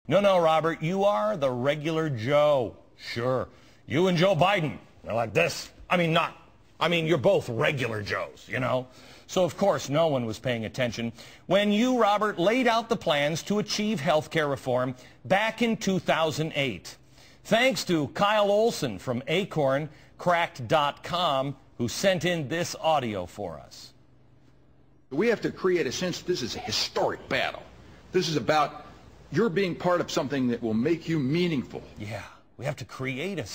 No, no, Robert, you are the regular Joe. Sure. You and Joe Biden are like this. You're both regular Joes, you know? So, of course, no one was paying attention when you, Robert, laid out the plans to achieve health care reform back in 2008. Thanks to Kyle Olson from acorncracked.com, who sent in this audio for us. We have to create a sense this is a historic battle. This is about you're being part of something that will make you meaningful. Yeah, we have to create a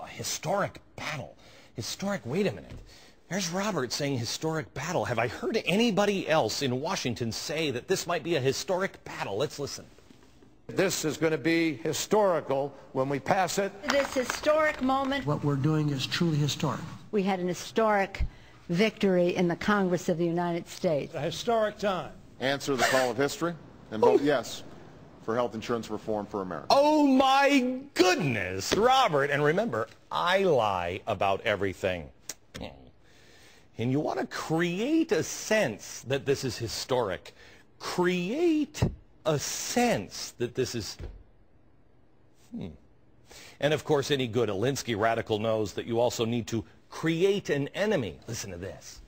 historic battle. Historic, wait a minute. There's Robert saying historic battle. Have I heard anybody else in Washington say that this might be a historic battle? Let's listen. This is going to be historical when we pass it. This historic moment. What we're doing is truly historic. We had an historic victory in the Congress of the United States. A historic time. Answer the call of history and vote yes for health insurance reform for America. Oh, my goodness, Robert. And remember, I lie about everything. And you want to create a sense that this is historic. Create a sense that this is... And, of course, any good Alinsky radical knows that you also need to create an enemy. Listen to this.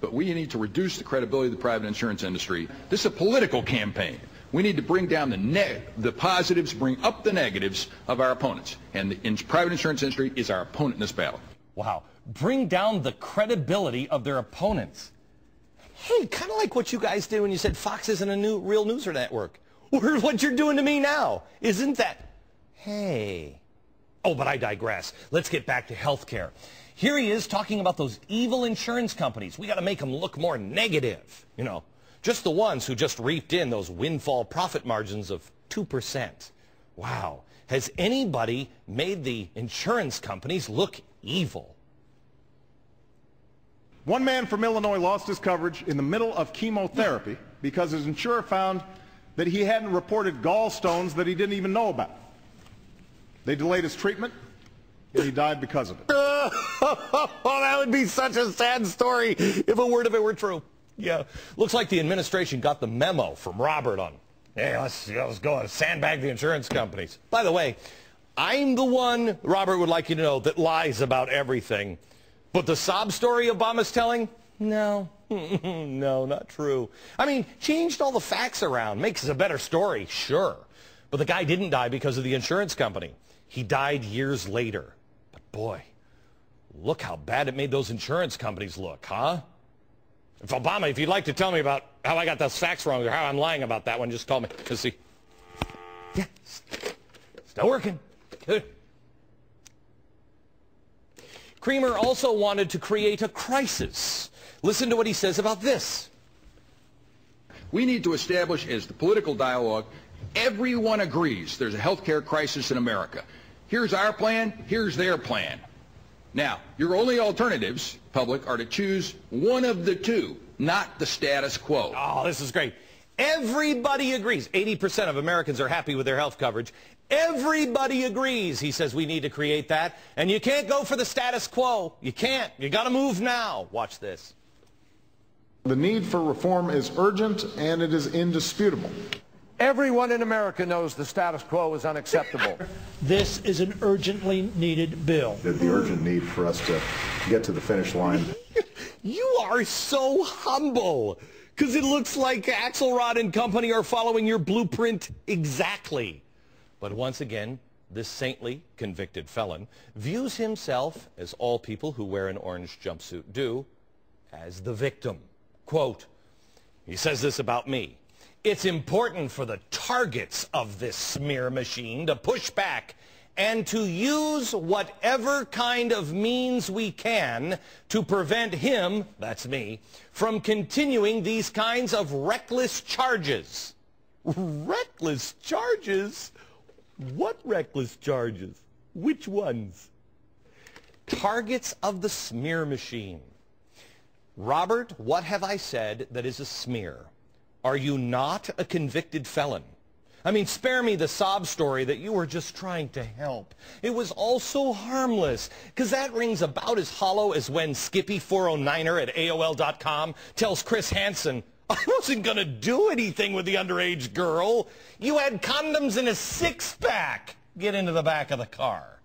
But we need to reduce the credibility of the private insurance industry. This is a political campaign. We need to bring down the positives, bring up the negatives of our opponents. And the private insurance industry is our opponent in this battle. Wow. Bring down the credibility of their opponents. Hey, kind of like what you guys did when you said Fox isn't a real news network. Or what you're doing to me now. Isn't that... Hey. Oh, but I digress. Let's get back to healthcare. Here he is talking about those evil insurance companies. We got to make them look more negative. You know, just the ones who just reaped in those windfall profit margins of 2%. Wow. Has anybody made the insurance companies look evil? One man from Illinois lost his coverage in the middle of chemotherapy because his insurer found that he hadn't reported gallstones that he didn't even know about. They delayed his treatment, and he died because of it. Oh, that would be such a sad story if a word of it were true. Yeah. Looks like the administration got the memo from Robert on, hey, let's go and sandbag the insurance companies. By the way, I'm the one, Robert would like you to know, that lies about everything. But the sob story Obama's telling? No. No, not true. Changed all the facts around. Makes it a better story, sure. But the guy didn't die because of the insurance company. He died years later. But boy, look how bad it made those insurance companies look, huh? If Obama, if you'd like to tell me about how I got those facts wrong or how I'm lying about that one, just call me. Just see. Yeah, still working. Good. Creamer also wanted to create a crisis. Listen to what he says about this. We need to establish, as the political dialogue, everyone agrees there's a health care crisis in America. Here's our plan, here's their plan. Now, your only alternatives, public, are to choose one of the two, not the status quo. Oh, this is great. Everybody agrees. 80% of Americans are happy with their health coverage. Everybody agrees, he says, we need to create that. And you can't go for the status quo. You can't. You got to move now. Watch this. The need for reform is urgent and it is indisputable. Everyone in America knows the status quo is unacceptable. This is an urgently needed bill. The urgent need for us to get to the finish line. You are so humble, because it looks like Axelrod and company are following your blueprint exactly. But once again, this saintly, convicted felon views himself, as all people who wear an orange jumpsuit do, as the victim. Quote, he says this about me. It's important for the targets of this smear machine to push back and to use whatever kind of means we can to prevent him, that's me, from continuing these kinds of reckless charges. Reckless charges? What reckless charges? Which ones? Targets of the smear machine. Robert, what have I said that is a smear? Are you not a convicted felon? Spare me the sob story that you were just trying to help. It was all so harmless, because that rings about as hollow as when Skippy409er at AOL.com tells Chris Hansen, I wasn't going to do anything with the underage girl. You had condoms in a six-pack. Get into the back of the car.